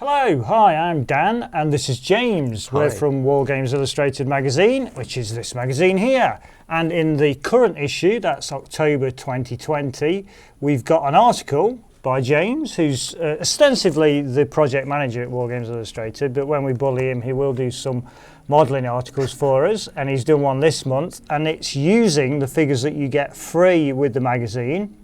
Hello, hi, I'm Dan, and this is James. Hi. We're from War Games Illustrated magazine, which is this magazine here. And in the current issue, that's October 2020, we've got an article by James, who's ostensibly the project manager at War Games Illustrated, but when we bully him, he will do some modelling articles for us, and he's done one this month, and it's using the figures that you get free with the magazine.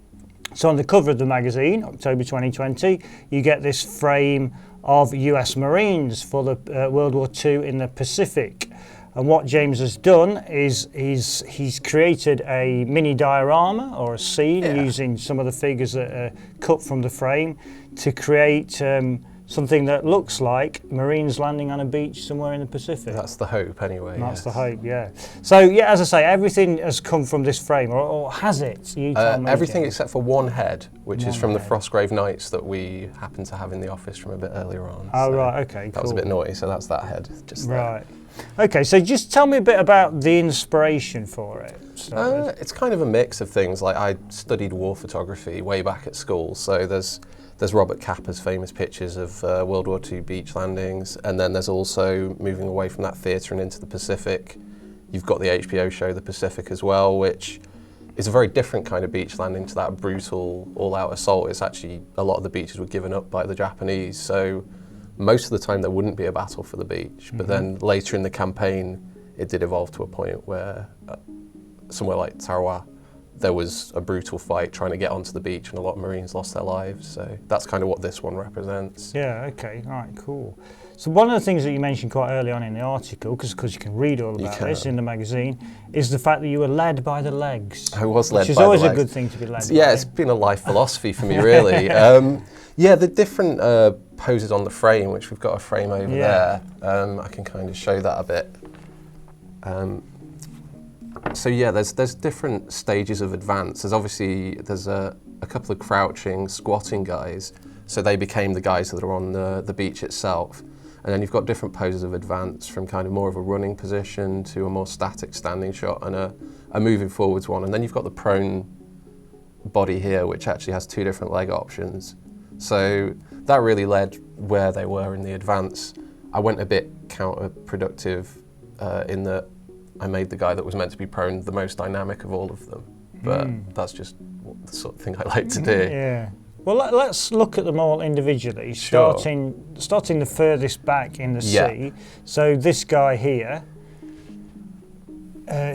So on the cover of the magazine, October 2020, you get this frame of US Marines for the World War II in the Pacific. And what James has done is he's created a mini diorama or a scene using some of the figures that are cut from the frame to create something that looks like Marines landing on a beach somewhere in the Pacific. That's the hope anyway. That's the hope, yeah. So yeah, as I say, everything has come from this frame, or has it? You tell me, everything James. except for one head, which is from the Frostgrave Knights that we happen to have in the office from a bit earlier on. Oh, so right, okay, cool. That was a bit naughty, so that's that head just there. Right. Okay, so just tell me a bit about the inspiration for it. It's kind of a mix of things. Like, I studied war photography way back at school, so there's Robert Capa's famous pictures of World War II beach landings, and then there's also, moving away from that theatre and into the Pacific, you've got the HBO show The Pacific as well, which is a very different kind of beach landing to that brutal all-out assault. It's actually, a lot of the beaches were given up by the Japanese, so most of the time there wouldn't be a battle for the beach, but then later in the campaign it did evolve to a point where somewhere like Tarawa, there was a brutal fight trying to get onto the beach and a lot of Marines lost their lives, so that's kind of what this one represents. Yeah, okay, all right, cool. So one of the things that you mentioned quite early on in the article, because you can read all about this in the magazine, is the fact that you were led by the legs. I was led by the legs. Which is always a good thing to be led by. Yeah, it's been a life philosophy for me, really. Yeah, the different poses on the frame, which we've got a frame over there, I can kind of show that a bit. So yeah, there's different stages of advance. There's a couple of crouching, squatting guys, so they became the guys that are on the beach itself. And then you've got different poses of advance, from kind of more of a running position to a more static standing shot and a moving forwards one. And then you've got the prone body here, which actually has two different leg options. So that really led where they were in the advance. I went a bit counterproductive in that I made the guy that was meant to be prone the most dynamic of all of them. But that's just the sort of thing I like to do. Yeah. Well, let's look at them all individually, Sure. starting the furthest back in the sea. So this guy here,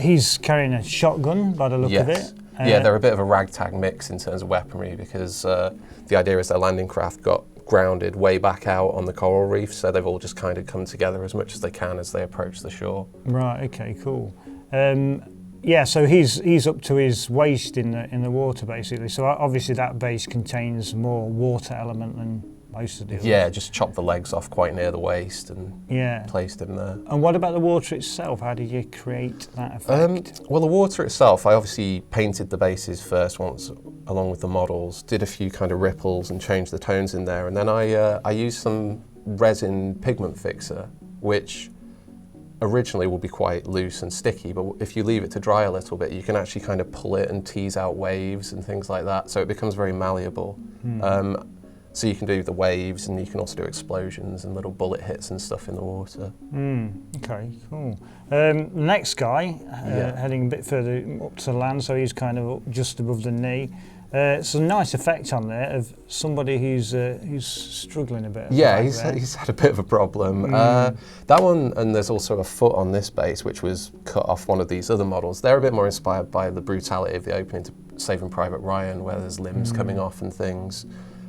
he's carrying a shotgun by the look of it. Yeah, they're a bit of a ragtag mix in terms of weaponry, because the idea is their landing craft got grounded way back out on the coral reef, so they've all just kind of come together as much as they can as they approach the shore. Right, okay, cool. Yeah, so he's up to his waist in the water, basically. So obviously that base contains more water element than most of the others. Yeah, just chopped the legs off quite near the waist and placed him there. And what about the water itself? How did you create that effect? Well, the water itself, I obviously painted the bases first once, along with the models, did a few kind of ripples and changed the tones in there, and then I used some resin pigment fixer, which originally will be quite loose and sticky, but if you leave it to dry a little bit, you can actually kind of pull it and tease out waves and things like that, so it becomes very malleable. So you can do the waves, and you can also do explosions and little bullet hits and stuff in the water. Okay, cool. Next guy, heading a bit further up to land, so he's kind of up just above the knee. It's a nice effect on there of somebody who's struggling a bit. Yeah, he's had a bit of a problem. That one, and there's also a foot on this base, which was cut off one of these other models. They're a bit more inspired by the brutality of the opening to Saving Private Ryan, where there's limbs coming off and things.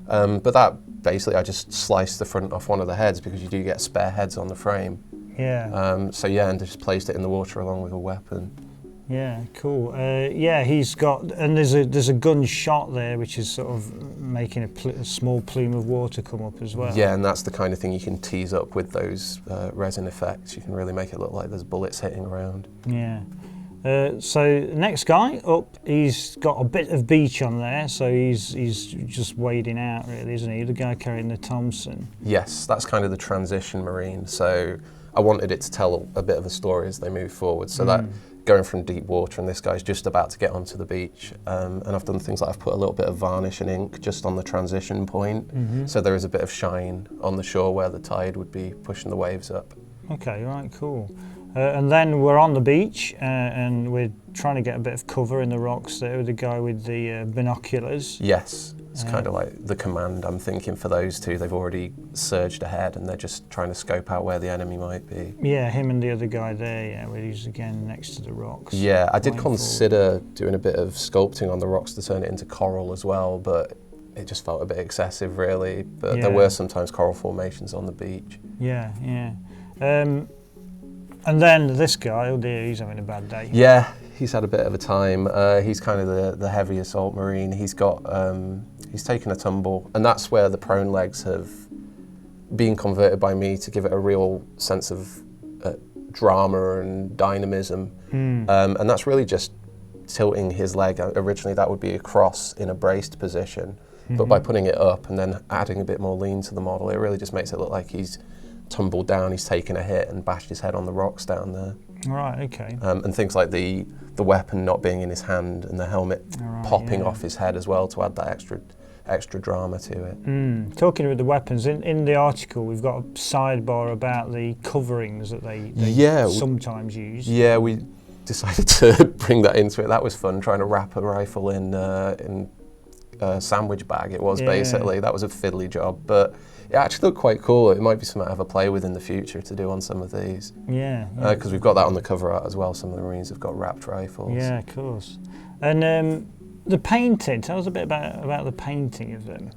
But that, basically, I just sliced the front off one of the heads, because you do get spare heads on the frame. Yeah. So yeah, and just placed it in the water along with a weapon. Yeah, cool. Yeah, he's got, and there's a gun shot there, which is sort of making a small plume of water come up as well. Yeah, and that's the kind of thing you can tease up with those resin effects. You can really make it look like there's bullets hitting around. Yeah. So next guy up, he's got a bit of beach on there, so he's just wading out, really, isn't he? The guy carrying the Thompson. Yes, that's kind of the transition marine. So I wanted it to tell a bit of a story as they move forward. So that going from deep water, and this guy's just about to get onto the beach. And I've done things like I've put a little bit of varnish and ink just on the transition point, so there is a bit of shine on the shore where the tide would be pushing the waves up. Okay, right, cool. And then we're on the beach, and we're trying to get a bit of cover in the rocks there with the guy with the binoculars. Yes, it's kind of like the command I'm thinking for those two. They've already surged ahead and they're just trying to scope out where the enemy might be. Yeah, him and the other guy there, yeah, where he's again next to the rocks. Yeah, I did consider doing a bit of sculpting on the rocks to turn it into coral as well, but it just felt a bit excessive really. But there were sometimes coral formations on the beach. Yeah, yeah. And then this guy, oh dear, he's having a bad day. Yeah, he's had a bit of a time. He's kind of the heavy assault marine. He's taken a tumble, and that's where the prone legs have been converted by me to give it a real sense of drama and dynamism. And that's really just tilting his leg. Originally that would be across in a braced position, but by putting it up and then adding a bit more lean to the model, it really just makes it look like he's tumbled down, he's taken a hit and bashed his head on the rocks down there. Right, okay. And things like the weapon not being in his hand and the helmet popping off his head as well to add that extra drama to it. Talking about the weapons, in the article we've got a sidebar about the coverings that they sometimes use. Yeah, we decided to bring that into it. That was fun, trying to wrap a rifle in a sandwich bag. It was basically, that was a fiddly job, but it actually looked quite cool. It might be something I have a play with in the future to do on some of these. Yeah. Because we've got that on the cover art as well. Some of the Marines have got wrapped rifles. Yeah, of course. And the painting, tell us a bit about the painting of them.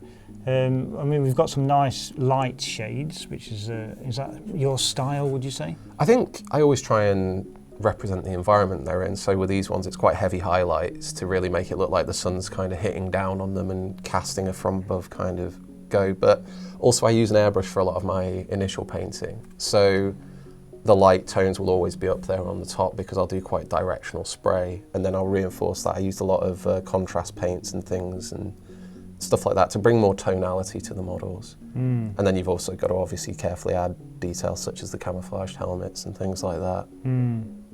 I mean, we've got some nice light shades, which is that your style, would you say? I think I always try and represent the environment they're in. So with these ones, it's quite heavy highlights to really make it look like the sun's kind of hitting down on them and casting a from above kind of go. But also I use an airbrush for a lot of my initial painting. So the light tones will always be up there on the top because I'll do quite directional spray, and then I'll reinforce that. I used a lot of contrast paints and things and stuff like that to bring more tonality to the models. And then you've also got to obviously carefully add details such as the camouflaged helmets and things like that.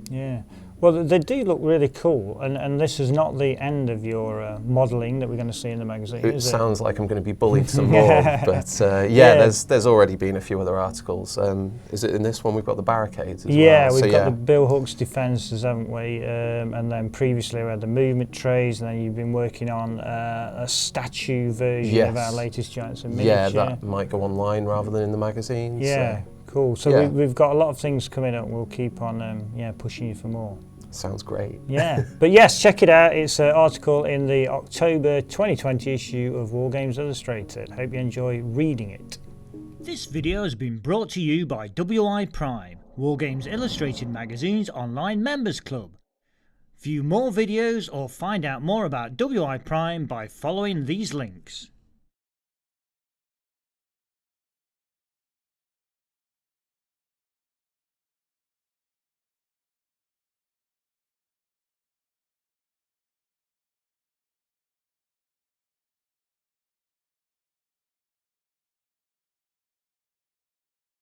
Yeah. Well, they do look really cool, and this is not the end of your modelling that we're going to see in the magazine, it is it? Sounds like I'm going to be bullied some more, but there's already been a few other articles. Is it in this one we've got the barricades as well? We've got the Bill Hooks defences, haven't we? And then previously we had the movement trays, and then you've been working on a statue version of our latest Giants in Miniature. Yeah, that might go online rather than in the magazine. Yeah. So. Cool. So we've got a lot of things coming up. We'll keep on pushing you for more. Sounds great. Yeah. But yes, check it out. It's an article in the October 2020 issue of War Games Illustrated. Hope you enjoy reading it. This video has been brought to you by WI Prime, War Games Illustrated magazine's online members club. View more videos or find out more about WI Prime by following these links.